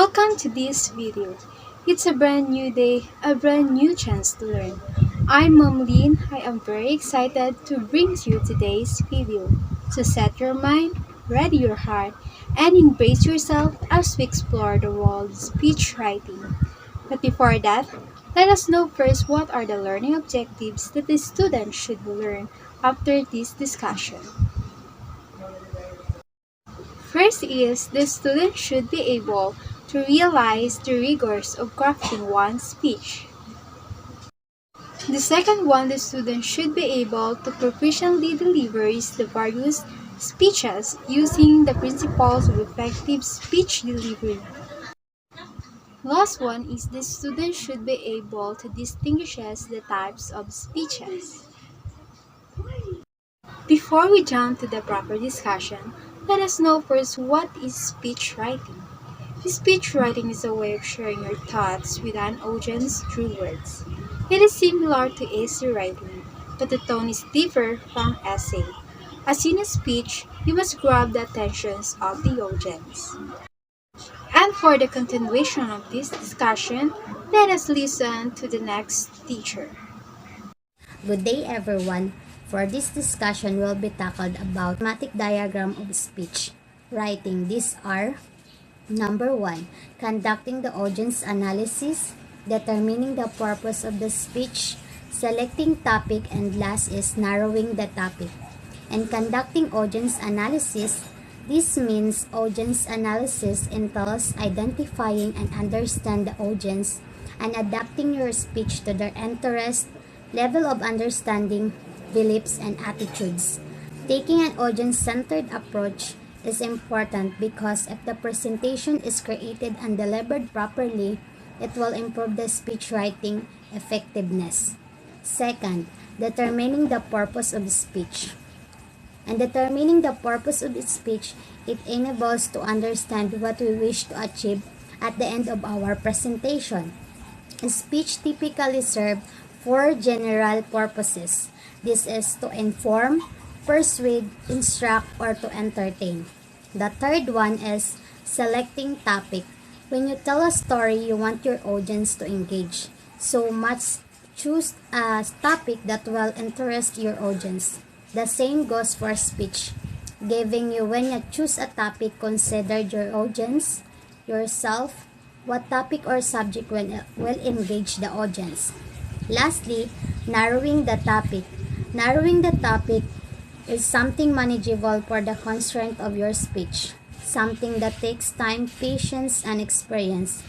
Welcome to this video. It's a brand new day, a brand new chance to learn. I'm Mamlin. I am very excited to bring you today's video. So set your mind, ready your heart, and embrace yourself as we explore the world of speech writing. But before that, let us know first what are the learning objectives that the student should learn after this discussion. First is the student should be able to realize the rigors of crafting one's speech. The second one, the student should be able to proficiently deliver the various speeches using the principles of effective speech delivery. Last one is the student should be able to distinguish the types of speeches. Before we jump to the proper discussion, let us know first what is speech writing. Speech writing is a way of sharing your thoughts with an audience through words. It is similar to essay writing, but the tone is different from essay. As in a speech, you must grab the attentions of the audience. And for the continuation of this discussion, let us listen to the next teacher. Good day everyone. For this discussion will be tackled about schematic diagram of speech writing. These are number 1, conducting the audience analysis, determining the purpose of the speech, selecting topic, and last is narrowing the topic. And conducting audience analysis, this means audience analysis entails identifying and understand the audience and adapting your speech to their interest, level of understanding, beliefs, and attitudes. Taking an audience-centered approach is important because if the presentation is created and delivered properly, it will improve the speech writing effectiveness. Second, determining the purpose of the speech. And determining the purpose of the speech, it enables to understand what we wish to achieve at the end of our presentation. A speech typically serves 4 general purposes. This is to inform, persuade, instruct, or to entertain. The third one is selecting topic. When you tell a story, you want your audience to engage. So must choose a topic that will interest your audience. The same goes for speech. Giving you when you choose a topic, consider your audience, yourself, what topic or subject will engage the audience. Lastly, narrowing the topic. Narrowing the topic is something manageable for the constraint of your speech, something that takes time, patience, and experience.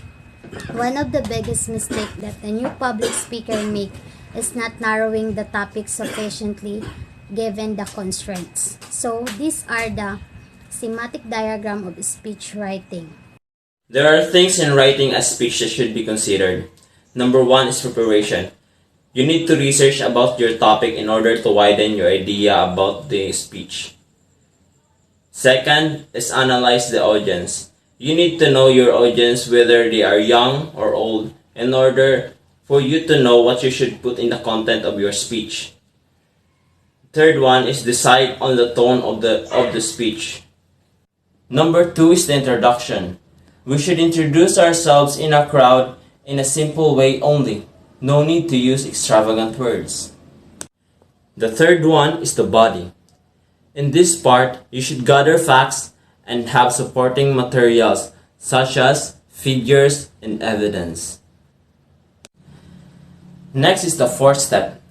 One of the biggest mistakes that a new public speaker makes is not narrowing the topic sufficiently given the constraints. So these are the schematic diagram of speech writing. There are things in writing a speech that should be considered. Number 1 is preparation. You need to research about your topic in order to widen your idea about the speech. Second is analyze the audience. You need to know your audience, whether they are young or old, in order for you to know what you should put in the content of your speech. Third one is decide on the tone of the speech. Number 2 is the introduction. We should introduce ourselves in a crowd in a simple way only. No need to use extravagant words. The third one is the body. In this part, you should gather facts and have supporting materials such as figures and evidence. Next is the fourth step.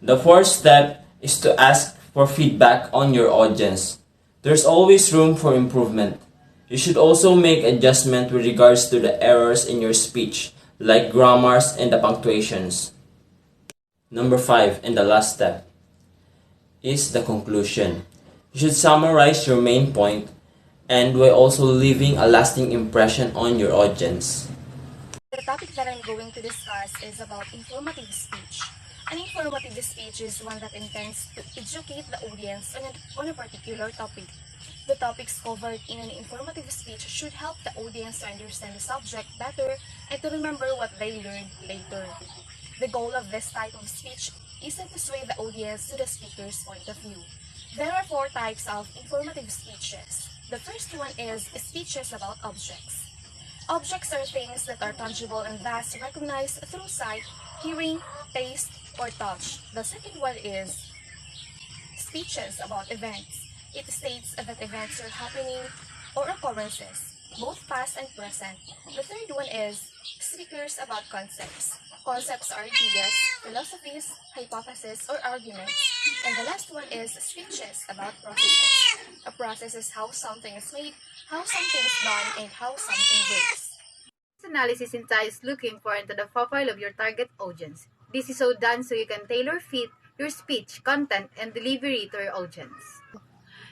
The fourth step is to ask for feedback on your audience. There's always room for improvement. You should also make adjustment with regards to the errors in your speech, like grammars and the punctuations. Number 5, and the last step, is the conclusion. You should summarize your main point and while also leaving a lasting impression on your audience. The topic that I'm going to discuss is about informative speech. An informative speech is one that intends to educate the audience on a particular topic. The topics covered in an informative speech should help the audience to understand the subject better and to remember what they learned later. The goal of this type of speech is to persuade the audience to the speaker's point of view. There are 4 types of informative speeches. The first one is speeches about objects. Objects are things that are tangible and thus recognized through sight, hearing, taste, or touch. The second one is speeches about events. It states that events are happening or occurrences, both past and present. The third one is speakers about concepts. Concepts are ideas, philosophies, hypotheses, or arguments. And the last one is speeches about processes. A process is how something is made, how something is done, and how something works. This analysis entails looking for into the profile of your target audience. This is so done so you can tailor fit your speech, content, and delivery to your audience.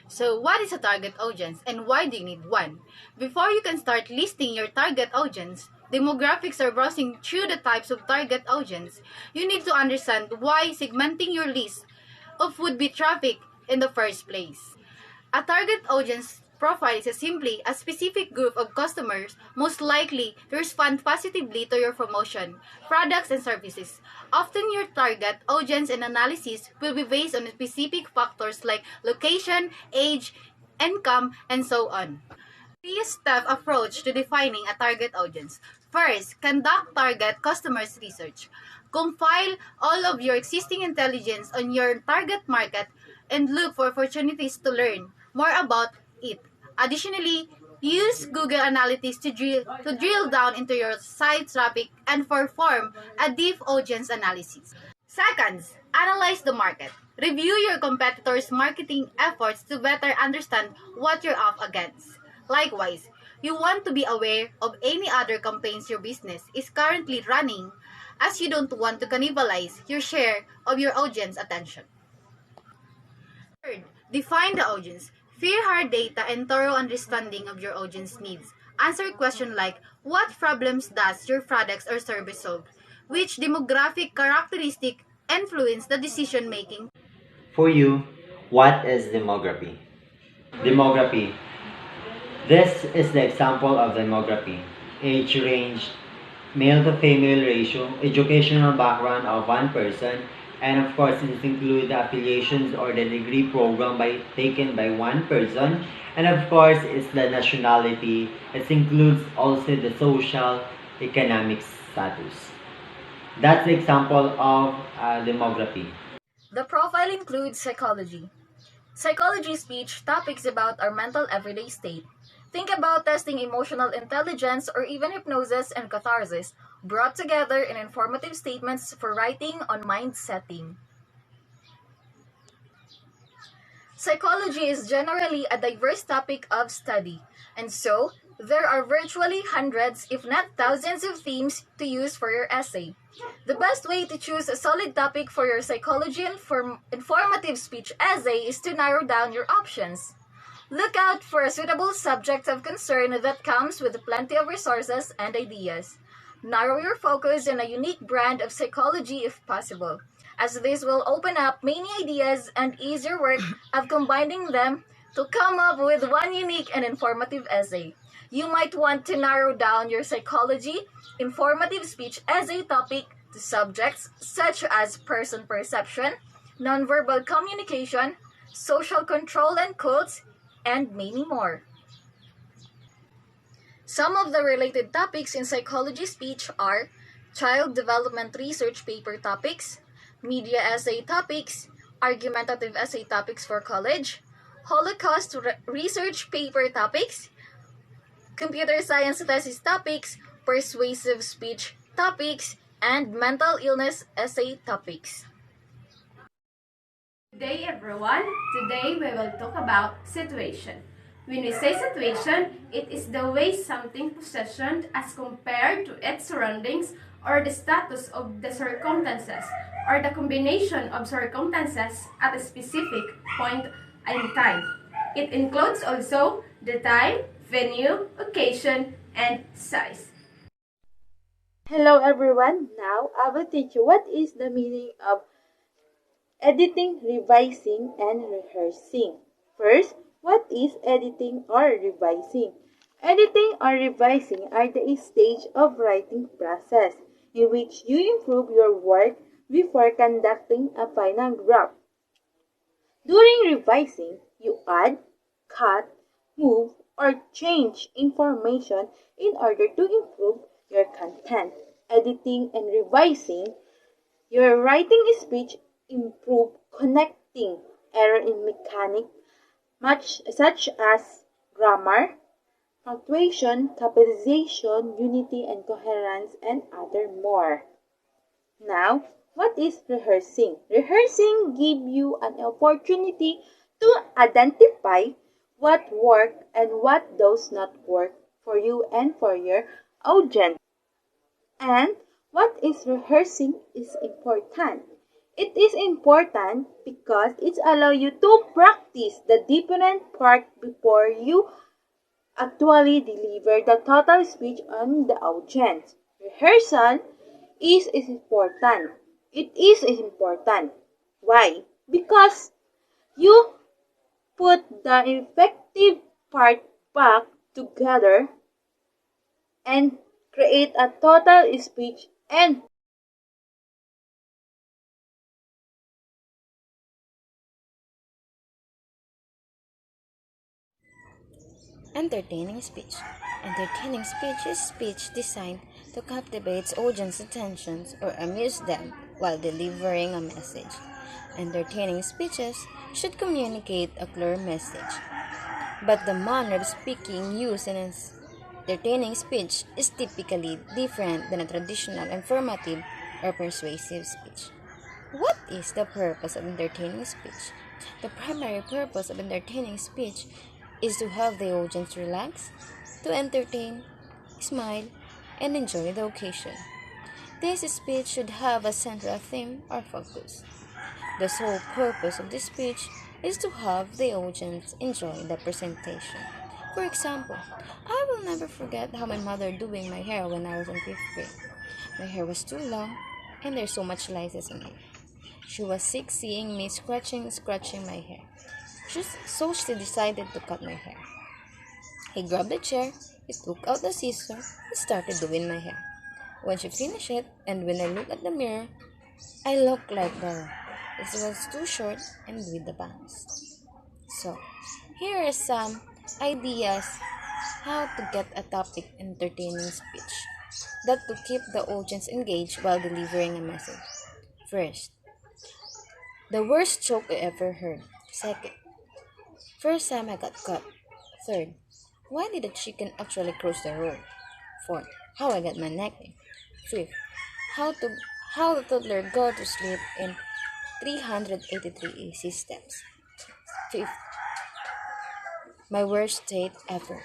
So, what is a target audience and why do you need one? Before you can start listing your target audience, demographics or browsing through the types of target audience, you need to understand why segmenting your list of would-be traffic in the first place. A target audience profile is simply a specific group of customers most likely to respond positively to your promotion, products, and services. Often your target audience and analysis will be based on specific factors like location, age, income, and so on. Three-step approach to defining a target audience. First, conduct target customers research. Compile all of your existing intelligence on your target market and look for opportunities to learn more about it. Additionally, use Google Analytics to drill down into your site traffic and perform a deep audience analysis. Second, analyze the market. Review your competitors' marketing efforts to better understand what you're up against. Likewise, you want to be aware of any other campaigns your business is currently running, as you don't want to cannibalize your share of your audience attention. Third, define the audience. Fair hard data and thorough understanding of your audience needs. Answer questions like, what problems does your products or service solve? Which demographic characteristic influence the decision making? For you, what is demography? Demography. This is the example of demography. Age range, male to female ratio, educational background of one person, and of course it includes the affiliations or the degree program taken by one person, and of course it's the nationality. It includes also the social economic status. That's the example of demography. The profile includes psychology. Psychology speech topics about our mental everyday state. Think about testing emotional intelligence or even hypnosis and catharsis, brought together in informative statements for writing on mind setting. Psychology is generally a diverse topic of study, and so there are virtually hundreds, if not thousands, of themes to use for your essay. The best way to choose a solid topic for your psychology informative speech essay is to narrow down your options. Look out for a suitable subject of concern that comes with plenty of resources and ideas. Narrow your focus on a unique brand of psychology if possible, as this will open up many ideas and ease your work of combining them to come up with one unique and informative essay. You might want to narrow down your psychology informative speech essay topic to subjects such as person perception, nonverbal communication, social control and cults, and many more. Some of the related topics in psychology speech are child development research paper topics, media essay topics, argumentative essay topics for college, Holocaust research paper topics, computer science thesis topics, persuasive speech topics, and mental illness essay topics. Good day everyone. Today we will talk about situation. When we say situation, it is the way something positioned as compared to its surroundings or the status of the circumstances or the combination of circumstances at a specific point in time. It includes also the time, venue, occasion, and size. Hello everyone. Now I will teach you what is the meaning of editing, revising, and rehearsing. First, what is editing or revising? Editing or revising are the stage of writing process in which you improve your work before conducting a final draft. During revising, you add, cut, move, or change information in order to improve your content. Editing and revising your writing speech improve connecting error in mechanic much such as grammar, punctuation, capitalization, unity and coherence, and other more. Now, what is rehearsing? Rehearsing gives you an opportunity to identify what works and what does not work for you and for your audience. And what is rehearsing is important. It is important because it allows you to practice the different part before you actually deliver the total speech on the audience. Rehearsal is important. It is important. Why? Because you put the effective part back together and create a total speech and Entertaining speech. Entertaining speech is speech designed to captivate audience attentions or amuse them while delivering a message. Entertaining speeches should communicate a clear message, but the manner of speaking used in an entertaining speech is typically different than a traditional informative or persuasive speech. What is the purpose of entertaining speech? The primary purpose of entertaining speech is to have the audience relax, to entertain, smile, and enjoy the occasion. This speech should have a central theme or focus. The sole purpose of this speech is to have the audience enjoy the presentation. For example, I will never forget how my mother doing my hair when I was in 5th grade. My hair was too long and there's so much laces on it. She was sick seeing me scratching my hair. So she decided to cut my hair. He grabbed a chair, he took out the scissors, and started doing my hair. When she finished it, and when I looked at the mirror, I looked like the it was too short and with the bangs. So, here are some ideas how to get a topic entertaining speech that to keep the audience engaged while delivering a message. First, the worst joke I ever heard. Second, first time I got caught. Third, why did the chicken actually cross the road? Fourth, how I got my nickname. Fifth, how to how the toddler go to sleep in 383 AC steps. Fifth, my worst date ever.